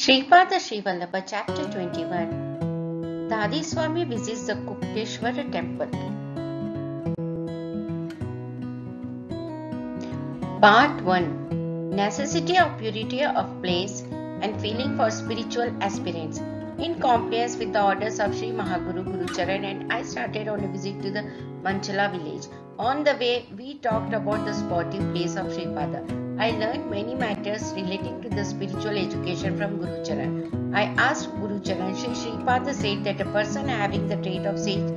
Sripada Srivallabha Chapter 21. Dadi Swami visits the Kukteshwara temple. Part 1. Necessity of purity of place and feeling for spiritual aspirants. In compliance with the orders of Sri Mahaguru Gurucharan, and I started on a visit to the Manchala village. On the way, we talked about the sportive place of Sripada. I learned many matters relating to the spiritual education from Gurucharan. I asked Gurucharan, Sripada said that a person having the trait of sage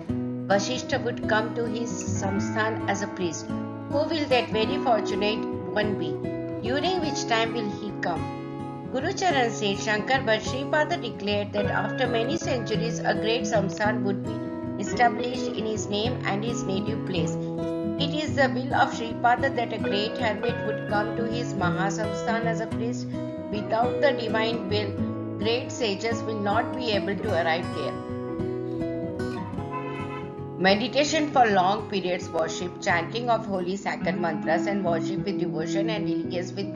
Vashishta would come to his samsthan as a priest. Who will that very fortunate one be? During which time will he come? Gurucharan said Shankar, but Sripada declared that after many centuries a great samsthan would be established in his name and his native place. It is the will of Sripada that a great hermit would come to his Mahasamsthan as a priest. Without the divine will, great sages will not be able to arrive there. Meditation for long periods, worship, chanting of holy sacred mantras, and worship with devotion and diligence will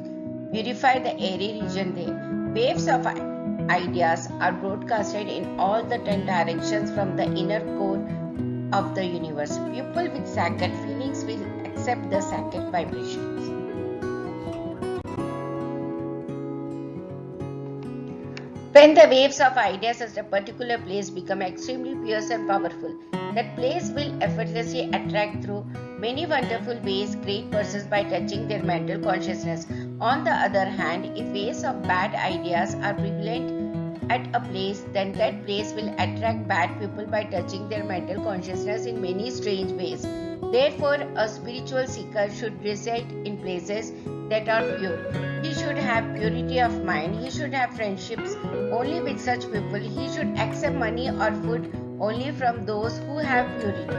purify the airy region there. Waves of ideas are broadcasted in all the 10 directions from the inner core of the universe. People with sacred feelings will accept the sacred vibrations. When the waves of ideas at a particular place become extremely fierce and powerful, that place will effortlessly attract through many wonderful ways great persons by touching their mental consciousness. On the other hand, if waves of bad ideas are prevalent at a place, then that place will attract bad people by touching their mental consciousness in many strange ways. Therefore, a spiritual seeker should reside in places that are pure. He should have purity of mind. He should have friendships only with such people. He should accept money or food only from those who have purity.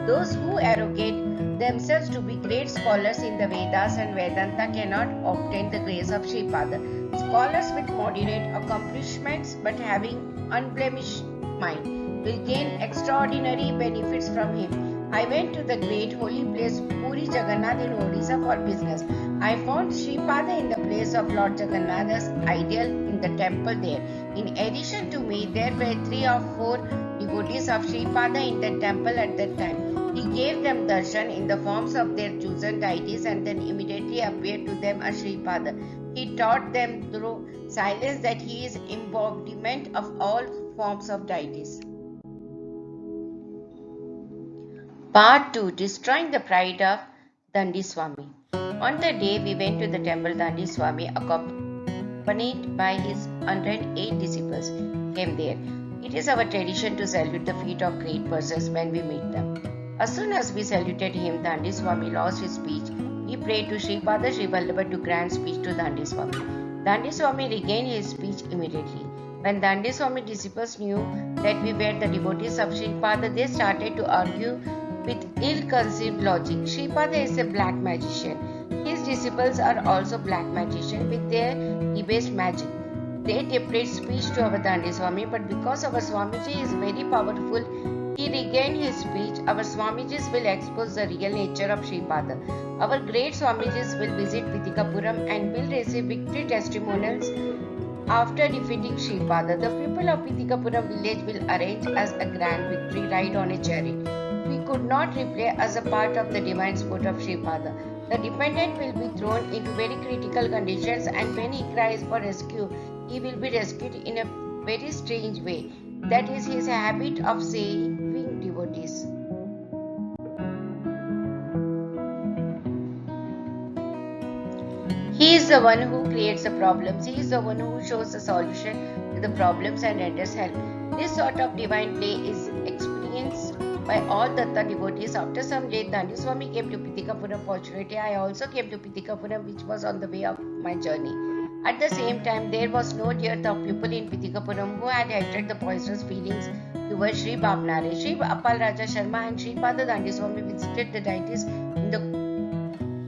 Those who arrogate themselves to be great scholars in the Vedas and Vedanta cannot obtain the grace of Sripada. Scholars with moderate accomplishments but having unblemished mind will gain extraordinary benefits from him. I went to the great holy place Puri Jagannath in Odisha for business. I found Sripada in the place of Lord Jagannath's ideal in the temple there. In addition to me, there were 3 or 4 devotees of Sripada in the temple at that time. He gave them darshan in the forms of their chosen deities and then immediately appeared to them as Sripada. He taught them through silence that he is embodiment of all forms of deities. Part 2. Destroying the pride of Dandi Swami. On the day we went to the temple, Dandi Swami, accompanied by his 108 disciples, came there. It is our tradition to salute the feet of great persons when we meet them. As soon as we saluted him, Dandi Swami lost his speech. He prayed to Sripada Srivallabha to grant speech to Dandi Swami. Dandi Swami regained his speech immediately. When Dandi Swami disciples knew that we were the devotees of Sripada, they started to argue with ill-conceived logic. Sripada is a black magician. His disciples are also black magicians with their debased magic. They dictate speech to our Dandi Swami, but because our Swamiji is very powerful, he regained his speech. Our Swamijis will expose the real nature of Sripada. Our great Swamijis will visit Pitikapuram and will receive victory testimonials after defeating Sripada. The people of Pitikapuram village will arrange as a grand victory ride on a chariot. We could not replay as a part of the divine sport of Sripada. The dependent will be thrown into very critical conditions, and when he cries for rescue, he will be rescued in a very strange way. That is his habit of saving devotees. He is the one who creates the problems. He is the one who shows the solution to the problems and renders help. This sort of divine play is experienced by all Datta devotees. After some days, Dandi Swami came to Pitikapuram. Fortunately, I also came to Pitikapuram, which was on the way of my journey. At the same time, there was no dearth of people in Pitikapuram who had hatred the poisonous feelings towards Sri Babnare. Sri Apal Raja Sharma and Sri Pada Dandi Swami visited the deities in the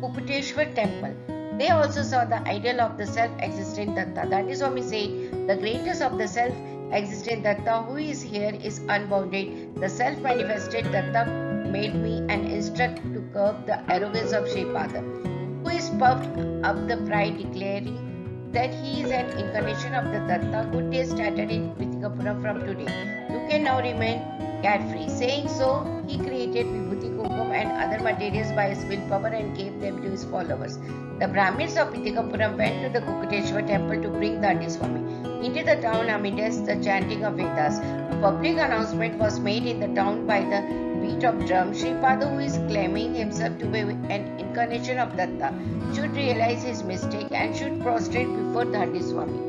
Kukteshwara temple. They also saw the ideal of the self-existent Datta. Dandi Swami said, the greatest of the self-existent Datta who is here is unbounded. The self-manifested Datta made me an instruct to curb the arrogance of Sripada, who is puffed up the pride, declaring that he is an incarnation of the Datta. Good days started in Pitikapuram from today. You can now remain carefree. Saying so, he created Vibhuti Kumkum and other materials by his willpower and gave them to his followers. The Brahmins of Pitikapuram went to the Kukuteshwar temple to bring Dandi Swami into the town amidst the chanting of Vedas. A public announcement was made in the town by the beat of drum. Sripada, who is claiming himself to be an incarnation of Datta, should realize his mistake and should prostrate before Dandi Swami.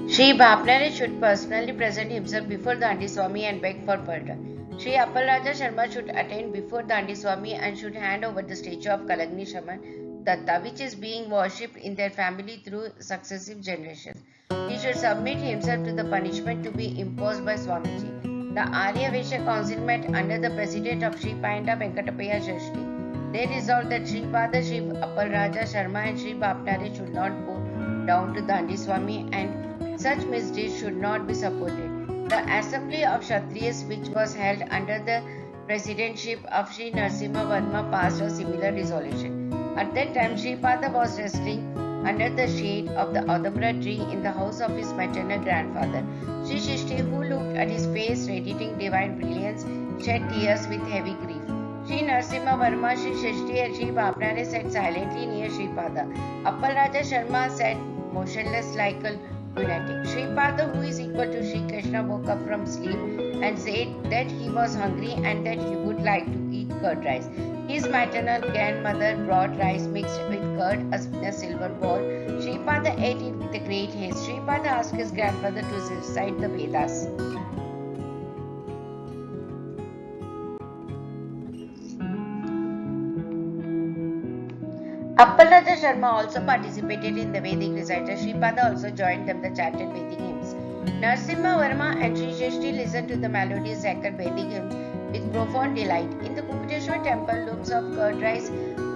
Sri Bapnare should personally present himself before Dandi Swami and beg for pardon. Sri Appalraja Sharma should attend before Dandi Swami and should hand over the statue of Kalagni Shaman Datta, which is being worshipped in their family through successive generations. He should submit himself to the punishment to be imposed by Swamiji. The Arya Vaishya Council met under the president of Sri Painda Venkatapaya Shashti. They resolved that Sripada, Sri Appalraja Sharma and Sri Bapnare should not go down to Dandi Swami and such misdeeds should not be supported. The Assembly of Kshatriyas, which was held under the presidentship of Sri Narasimha Varma, passed a similar resolution. At that time, Sripada was resting under the shade of the Adamra tree in the house of his maternal grandfather. Sri Shishti, who looked at his face radiating divine brilliance, shed tears with heavy grief. Sri Narasimha Varma, Sri Shishti and Sri Bapnare sat silently near Sripada. Appalraja Sharma sat motionless like a lunatic. Sripada, who is equal to Sri Krishna, woke up from sleep and said that he was hungry and that he would like to eat curd rice. His maternal grandmother brought rice mixed with curd in a silver bowl. Sripada ate it with a great haste. Sripada asked his grandfather to recite the Vedas. Appalraja Sharma also participated in the Vedic recital. Sripada also joined them the chanted Vedic hymns. Narasimha Varma and Sri Shishti listened to the melodious sacred Vedic hymns with profound delight. In the Kukuteshwar temple, looms of curd rice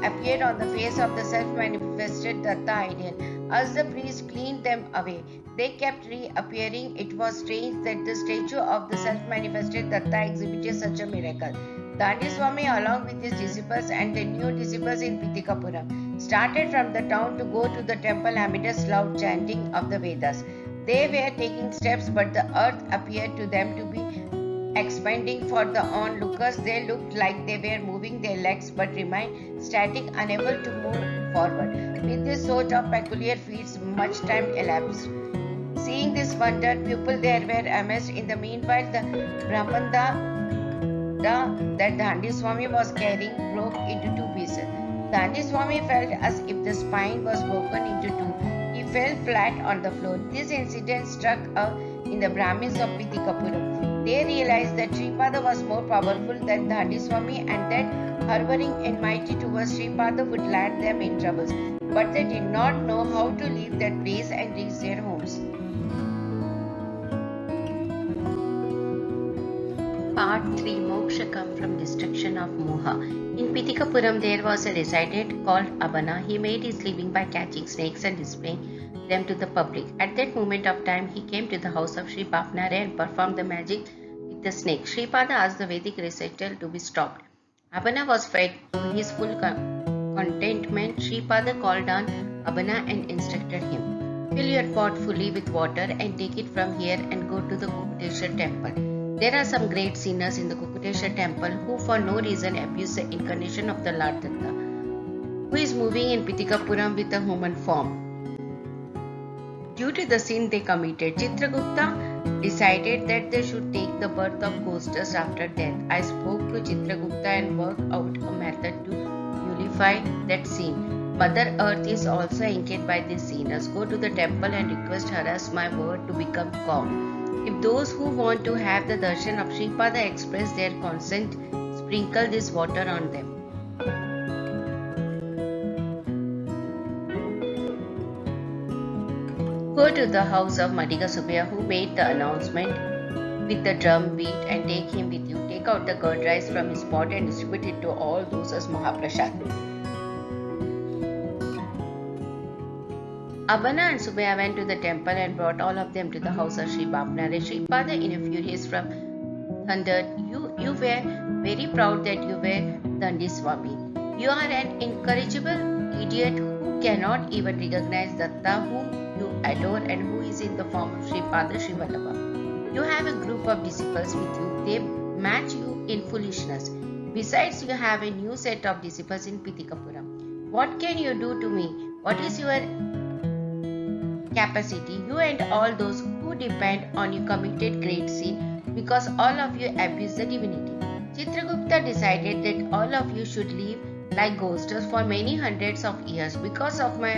appeared on the face of the self-manifested Datta ideal. As the priest cleaned them away, they kept reappearing. It was strange that the statue of the self-manifested Datta exhibited such a miracle. Dandi Swami, along with his disciples and the new disciples in Pitikapuram, started from the town to go to the temple amidst loud chanting of the Vedas. They were taking steps, but the earth appeared to them to be expanding for the onlookers. They looked like they were moving their legs but remained static, unable to move forward. With this sort of peculiar feats, much time elapsed. Seeing this wonder, people there were amazed. In the meanwhile, the Brahmanda that Dandi Swami was carrying broke into two pieces. Dandi Swami felt as if the spine was broken into two. He fell flat on the floor. This incident struck in the Brahmins of Pitikapuram. They realized that Sripada was more powerful than Dandi Swami and that harboring enmity towards Sripada would land them in troubles. But they did not know how to leave that place and reach their homes. Part 3 Moksha come from destruction of Moha. In Pitikapuram there was a resident called Abana. He made his living by catching snakes and displaying them to the public. At that moment of time, he came to the house of Sri Bapnare and performed the magic with the snake. Sripada asked the Vedic recital to be stopped. Abana was fed to his full contentment. Sripada called on Abana and instructed him, "Fill your pot fully with water and take it from here and go to the Kukuteshwar temple. There are some great sinners in the Kukuteshwar temple who for no reason abuse the incarnation of the Lord Datta, who is moving in Pitikapuram with a human form. Due to the sin they committed, Chitragupta decided that they should take the birth of ghosters after death. I spoke to Chitragupta and worked out a method to nullify that sin. Mother Earth is also angered by these sinners. Go to the temple and request her as my word to become calm. If those who want to have the darshan of Sripada express their consent, sprinkle this water on them." Go to the house of Madiga Subbiya, who made the announcement with the drum beat, and take him with you. Take out the curd rice from his pot and distribute it to all those as Mahaprasad. Abana and Subbiya went to the temple and brought all of them to the house of Sri Bapnare. Sripada, in a furious thundered, You were very proud that you were Dandi Swami. You are an incorrigible idiot who cannot even recognize Datta, whom you adore and who is in the form of Sripada Srivallabha. You have a group of disciples with you. They match you in foolishness. Besides, you have a new set of disciples in Pitikapuram. What can you do to me? What is your capacity? You and all those who depend on you committed great sin because all of you abuse the divinity. Chitragupta decided that all of you should live like ghosts for many hundreds of years because of my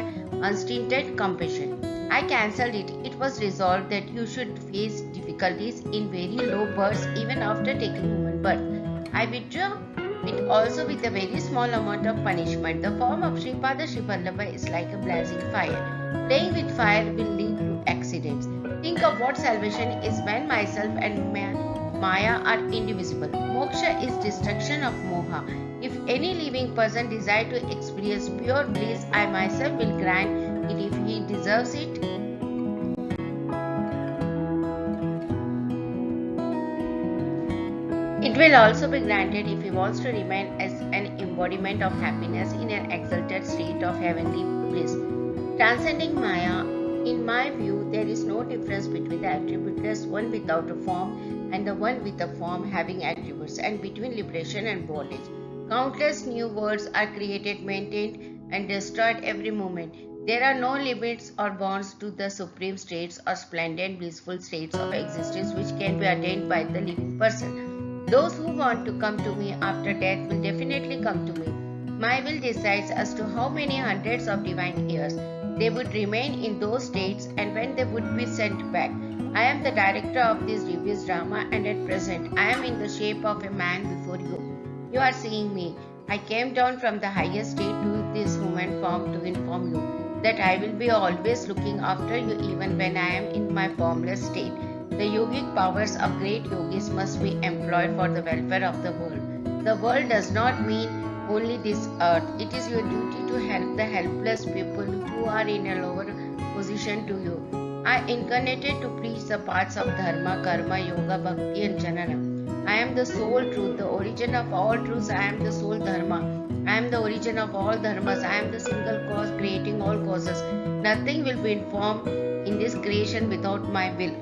unstinted compassion. I cancelled it. It was resolved that you should face difficulties in very low births even after taking human birth. I withdraw it also with a very small amount of punishment. The form of Sripada Srivallabha is like a blazing fire. Playing with fire will lead to accidents. Think of what salvation is when myself and Maya are indivisible. Moksha is destruction of moha. If any living person desires to experience pure bliss, I myself will grant it if he deserves it. It will also be granted if he wants to remain as an embodiment of happiness in an exalted state of heavenly bliss. Transcending Maya, in my view, there is no difference between the attributeless one without a form and the one with a form having attributes, and between liberation and bondage. Countless new worlds are created, maintained, and destroyed every moment. There are no limits or bounds to the supreme states or splendid blissful states of existence which can be attained by the living person. Those who want to come to me after death will definitely come to me. My will decides as to how many hundreds of divine years they would remain in those states and when they would be sent back. I am the director of this dubious drama, and at present I am in the shape of a man before you. You are seeing me. I came down from the highest state to this human form to inform you that I will be always looking after you even when I am in my formless state. The yogic powers of great yogis must be employed for the welfare of the world. The world does not mean only this earth. It is your duty to help the helpless people who are in a lower position to you. I incarnated to preach the paths of dharma, karma, yoga, bhakti and jnana. I am the sole truth, the origin of all truths. I am the sole dharma. I am the origin of all dharmas. I am the single cause creating all causes. Nothing will be formed in this creation without my will.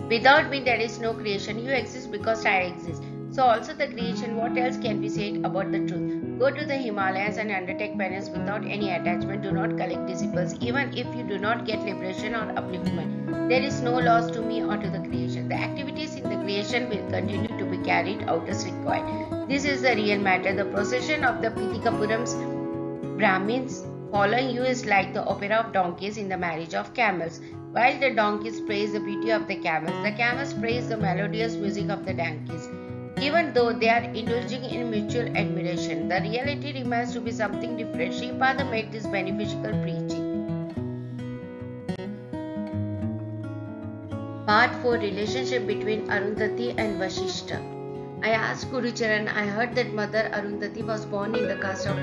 Without me, there is no creation. You exist because I exist. So also the creation. What else can be said about the truth? Go to the Himalayas and undertake penance without any attachment. Do not collect disciples, even if you do not get liberation or upliftment. There is no loss to me or to the creation. The activities in the creation will continue to be carried out as required. This is the real matter. The procession of the Pitikapuram's Brahmins following you is like the opera of donkeys in the marriage of camels. While the donkeys praise the beauty of the camels praise the melodious music of the donkeys. Even though they are indulging in mutual admiration, the reality remains to be something different. Sripada made this beneficial preaching. Part 4, Relationship between Arundhati and Vashishta. I asked Gurucharan, I heard that Mother Arundhati was born in the caste of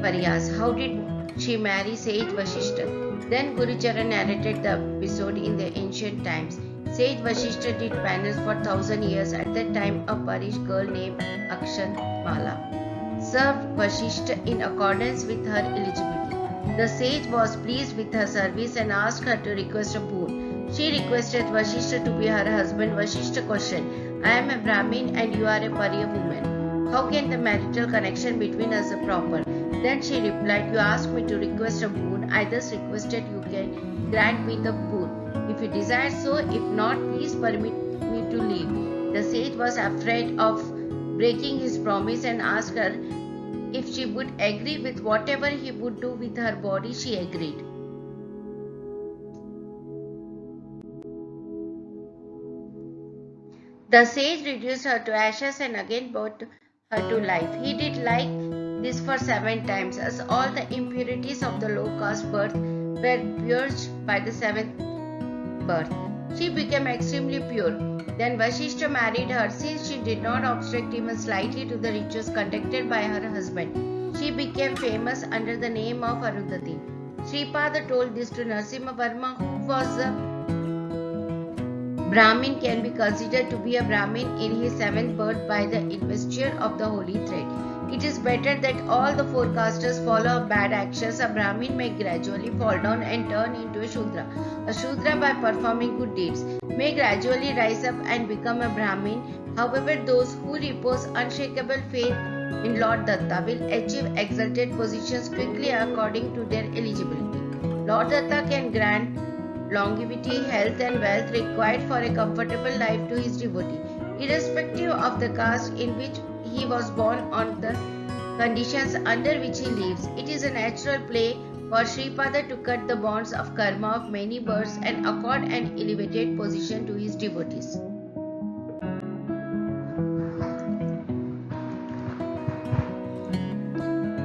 Paryas. How did she marry sage Vashishta? Then Gurucharan narrated the episode in the ancient times. Sage Vashishta did penance for 1,000 years. At that time, a Parish girl named Akshan Mala served Vashishta in accordance with her eligibility. The sage was pleased with her service and asked her to request a boon. She requested Vashishta to be her husband. Vashishta questioned, I am a Brahmin and you are a Pariya woman. How can the marital connection between us be proper? Then she replied, you asked me to request a boon. I thus requested you can grant me the boon. If you desire so, if not, please permit me to leave. The sage was afraid of breaking his promise and asked her if she would agree with whatever he would do with her body. She agreed. The sage reduced her to ashes and again brought her to life. He did like this for 7 times, as all the impurities of the low caste birth were purged by the 7th birth. She became extremely pure. Then Vashishta married her. Since she did not obstruct even slightly to the rituals conducted by her husband, she became famous under the name of Arundhati. Sripada told this to Narasimha Verma, who was the Brahmin can be considered to be a Brahmin in his seventh birth by the investiture of the holy thread. It is better that all the forecasters follow bad actions. A Brahmin may gradually fall down and turn into a Shudra. A Shudra, by performing good deeds, may gradually rise up and become a Brahmin. However, those who repose unshakable faith in Lord Datta will achieve exalted positions quickly according to their eligibility. Lord Datta can grant longevity, health and wealth required for a comfortable life to his devotee, irrespective of the caste in which he was born or the conditions under which he lives. It is a natural play for Sripada to cut the bonds of karma of many births and accord an elevated position to his devotees.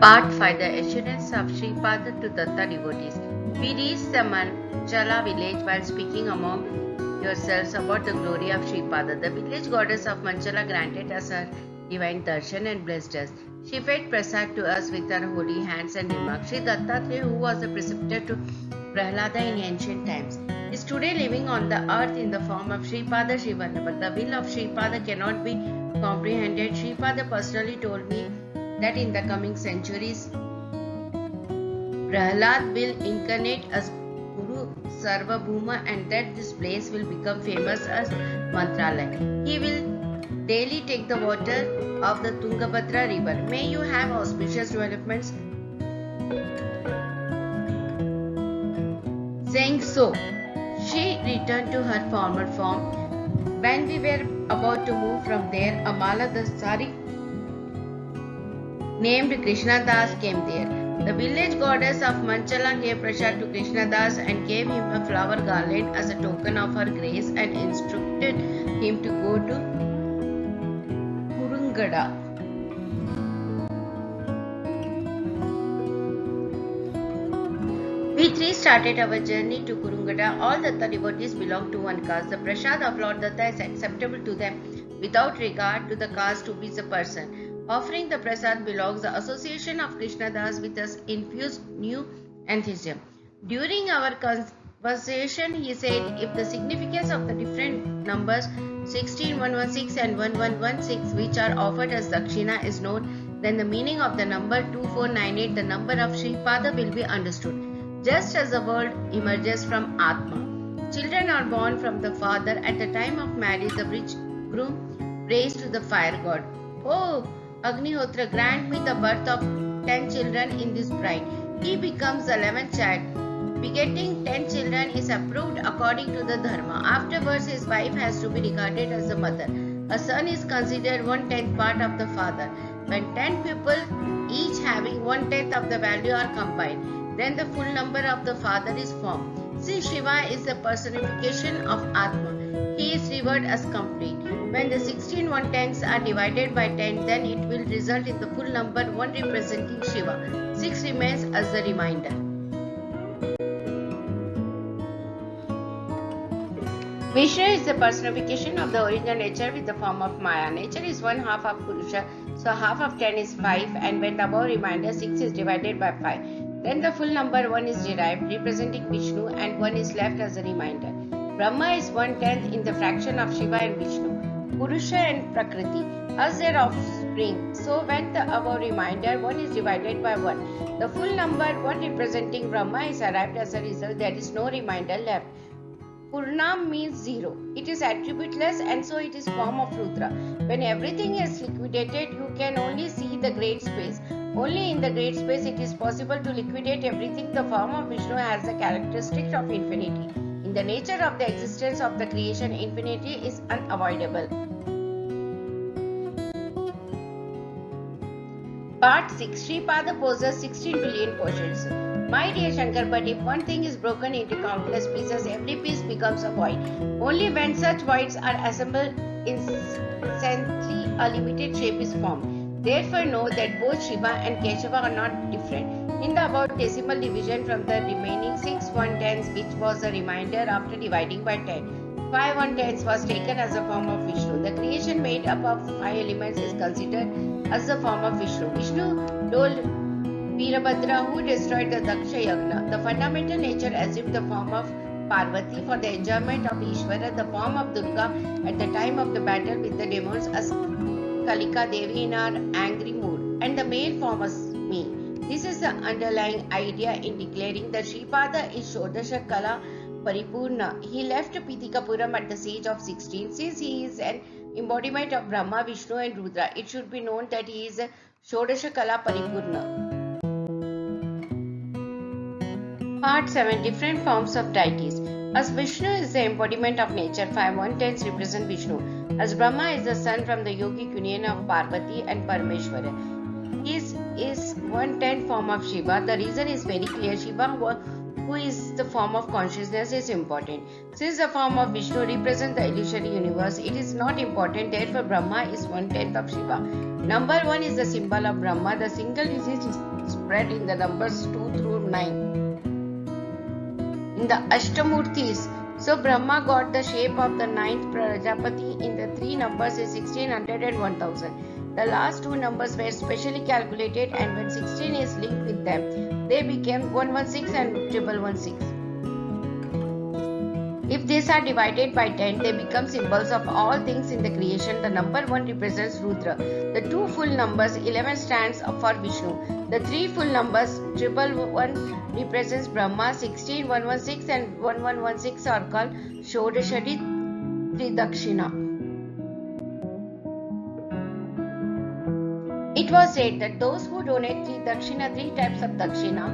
Part 5. The assurance of Sripada to Datta devotees. We reached the Manchala village while speaking among yourselves about the glory of Sripada. The village goddess of Manchala granted us her divine darshan and blessed us. She fed prasad to us with her holy hands and remarked. Sri Dattatreya, who was the preceptor to Prahlada in ancient times, is today living on the earth in the form of Sripada Srivallabha. The will of Sripada cannot be comprehended. Sripada personally told me that in the coming centuries, Prahlad will incarnate as Guru Sarvabhauma and that this place will become famous as Mantralaya. He will daily take the water of the Tungabhadra river. May you have auspicious developments. Saying so, she returned to her former form. When we were about to move from there, Amala the Sari named Krishna Das came there. The village goddess of Manchala gave prasad to Krishna Das and gave him a flower garland as a token of her grace and instructed him to go to Kurungada. We three started our journey to Kurungada. All Datta devotees belong to one caste. The prasad of Lord Datta is acceptable to them without regard to the caste to be the person. Offering the prasad belongs. The association of Krishna Das with us infused new enthusiasm. During our conversation, he said, if the significance of the different numbers 16116 and 1116 which are offered as dakshina is known, then the meaning of the number 2498, the number of Sripada, will be understood. Just as the world emerges from Atma, children are born from the father. At the time of marriage, the bridegroom prays to the fire god, "Oh, Agnihotra, grant me the birth of 10 children in this bride." He becomes the 11th child. Begetting 10 children is approved according to the dharma. Afterwards, his wife has to be regarded as the mother. A son is considered 1/10 part of the father. When 10 people, each having 1/10 of the value, are combined, then the full number of the father is formed. Since Shiva is the personification of Atma, he is revered as complete. When the 16 1/10s are divided by 10, then it will result in the full number 1 representing Shiva. 6 remains as the remainder. Vishnu is the personification of the original nature with the form of Maya. Nature is one half of Purusha, so half of 10 is 5, and when the above remainder 6 is divided by 5, then the full number 1 is derived, representing Vishnu, and 1 is left as a remainder. Brahma is 1/10 in the fraction of Shiva and Vishnu, Purusha and Prakriti as their offspring. So when the above remainder 1 is divided by 1, the full number 1 representing Brahma is arrived. As a result, there is no remainder left. Purnam means 0. It is attributeless and so it is form of Rudra. When everything is liquidated, you can only see the great space. Only in the great space it is possible to liquidate everything. The form of Vishnu has the characteristic of infinity. In the nature of the existence of the creation, infinity is unavoidable. Part 6. Sripada possesses 16 billion portions. My dear Shankar, but if one thing is broken into countless pieces, every piece becomes a void. Only when such voids are assembled instantly a limited shape is formed. Therefore know that both Shiva and Keshava are not different. In the above decimal division from the remaining 6 1/10s, which was the remainder after dividing by 10, 5 1/10s was taken as a form of Vishnu. The creation made up of the 5 elements is considered as the form of Vishnu. Vishnu told Veerabhadra, who destroyed the Daksha Yagna, the fundamental nature assumed the form of Parvati for the enjoyment of Ishvara, the form of Durga at the time of the battle with the demons as Kalika Devi in our angry mood, and the male form as me. This is the underlying idea in declaring that Sripada is Shodasha Kala Paripurna. He left Pitikapuram at the age of 16. Since he is an embodiment of Brahma, Vishnu and Rudra, it should be known that he is a Shodasha Kala Paripurna. Part 7. Different forms of deities. As Vishnu is the embodiment of nature, 5 1/10 represent Vishnu. As Brahma is the son from the yogic union of Parvati and Parameshwara. He is 1/10 form of Shiva. The reason is very clear. Shiva, who is the form of consciousness, is important. Since the form of Vishnu represents the illusory universe, it is not important. Therefore, Brahma is 1/10 of Shiva. Number 1 is the symbol of Brahma. The single digit is spread in the numbers 2 through 9. In the Ashtamurtis, so Brahma got the shape of the 9th Prajapati in the 3 numbers is 1600 and 1000. The last 2 numbers were specially calculated, and when 16 is linked with them, they became 116 and 1116. If these are divided by 10, they become symbols of all things in the creation. The number 1 represents Rudra. The 2 full numbers 11 stands for Vishnu. The 3 full numbers 111 represents Brahma. 16, 116 and 1116 are called Shodashari Tridakshina. It was said that those who donate 3 types of dakshina,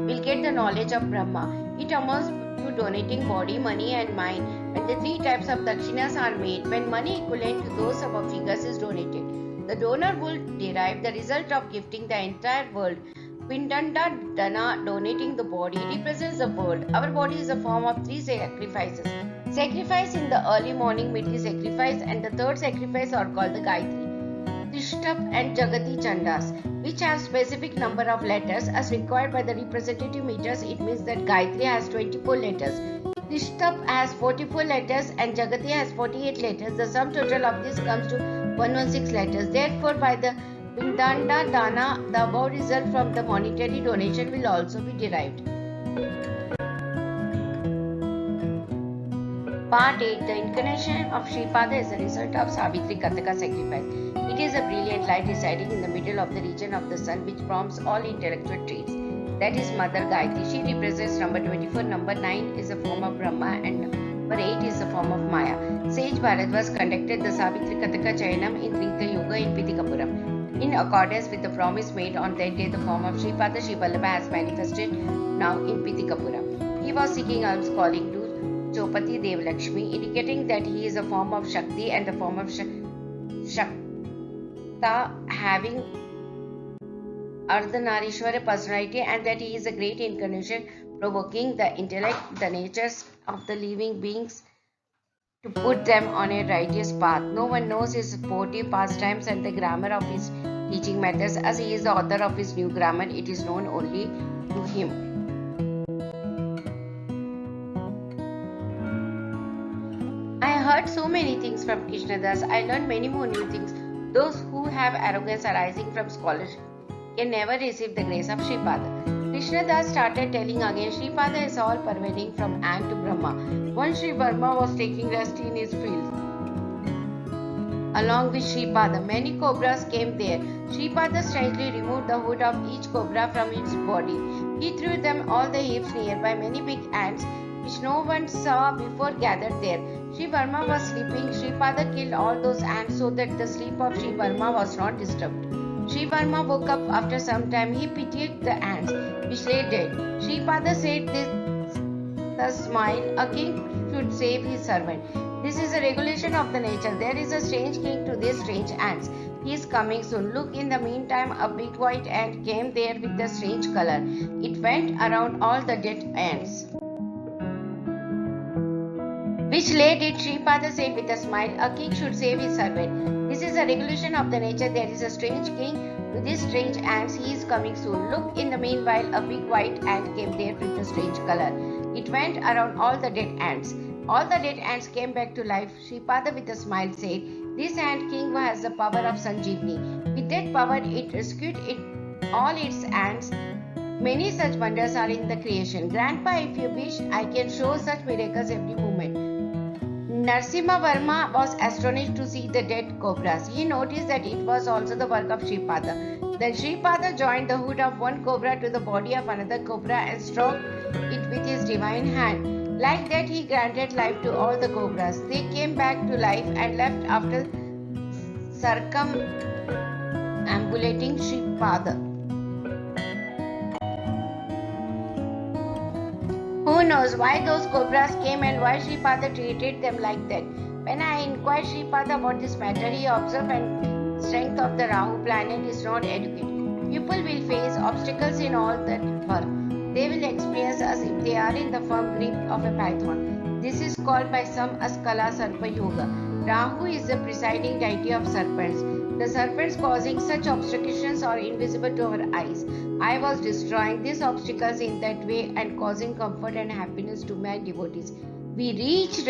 will get the knowledge of Brahma. It amounts to donating body, money and mind. When the 3 types of dakshinas are made, when money equivalent to those above figures is donated, the donor will derive the result of gifting the entire world. Pindanda Dana, donating the body, represents the world. Our body is a form of 3 sacrifices. Sacrifice in the early morning midday sacrifice, and the 3rd sacrifice are called the Gayatri, Tishtap and Jagati Chandas, which have specific number of letters as required by the representative meters. It means that Gayatri has 24 letters, Tishtap has 44 letters and Jagati has 48 letters. The sum total of this comes to 116 letters. Therefore, by the Pindanda Dana, the above result from the monetary donation will also be derived. Part 8. The incarnation of Sripada is a result of Savitri Kataka sacrifice. It is a brilliant light residing in the middle of the region of the sun, which prompts all intellectual traits. That is Mother Gayatri. She represents number 24. Number 9 is a form of Brahma and number 8 is a form of Maya. Sage Bharadwaj conducted the Savitri Kataka Chayanam in Rita Yoga in Pitikapuram. In accordance with the promise made on that day, the form of Sripada Srivallabha has manifested now in Pitikapuram. He was seeking alms, calling to Chopati Devlakshmi, indicating that he is a form of Shakti and the form of Shakta, having Ardhanarishwara personality, and that he is a great incarnation, provoking the intellect, the natures of the living beings to put them on a righteous path. No one knows his sportive pastimes and the grammar of his teaching methods. As he is the author of his new grammar, it is known only to him. I heard so many things from Krishnadas. I learned many more new things. Those who have arrogance arising from scholarship can never receive the grace of Sripada. Krishnadas started telling again, Sripada is all pervading from Ant to Brahma. Once Sri Varma was taking rest in his field. Along with Sripada, many cobras came there. Sripada strangely removed the hood of each cobra from its body. He threw them all the heaps nearby. Many big ants, which no one saw before, gathered there. Sri Varma was sleeping. Sripada killed all those ants so that the sleep of Sri Varma was not disturbed. Sri Varma woke up after some time. He pitied the ants, which lay dead. Sripada said this the smile, a king should save his servant. This is a regulation of the nature. There is a strange king to these strange ants. He is coming soon. Look, in the meantime, a big white ant came there with a strange color. It went around all the dead ants, which lay dead. Sripada said with a smile, a king should save his servant. This is a regulation of the nature. There is a strange king to these strange ants. He is coming soon. Look, in the meanwhile, a big white ant came there with a strange color. It went around all the dead ants. All the dead ants came back to life. Sripada with a smile said, this ant king has the power of Sanjeevani. With that power, it rescued all its ants Many such wonders are in the creation. Grandpa, if you wish, I can show such miracles every moment. Narasimha Verma was astonished to see the dead cobras. He noticed that it was also the work of Sripada. Then Sripada joined the hood of one cobra to the body of another cobra and stroked it with his divine hand. Like that, he granted life to all the cobras. They came back to life and left after circumambulating Sripada. Who knows why those cobras came and why Sripada treated them like that? When I inquired Sripada about this matter, he observed and strength of the Rahu planet is not adequate. People will face obstacles in all that work. They will experience as if they are in the firm grip of a python. This is called by some Askala Sarpa Yoga. Rahu is the presiding deity of serpents. The serpents causing such obstructions are invisible to our eyes. I was destroying these obstacles in that way and causing comfort and happiness to my devotees. We reached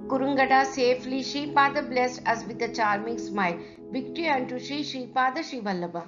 Kurungada safely. Sripada blessed us with a charming smile. Victory unto Sripada Srivallabha.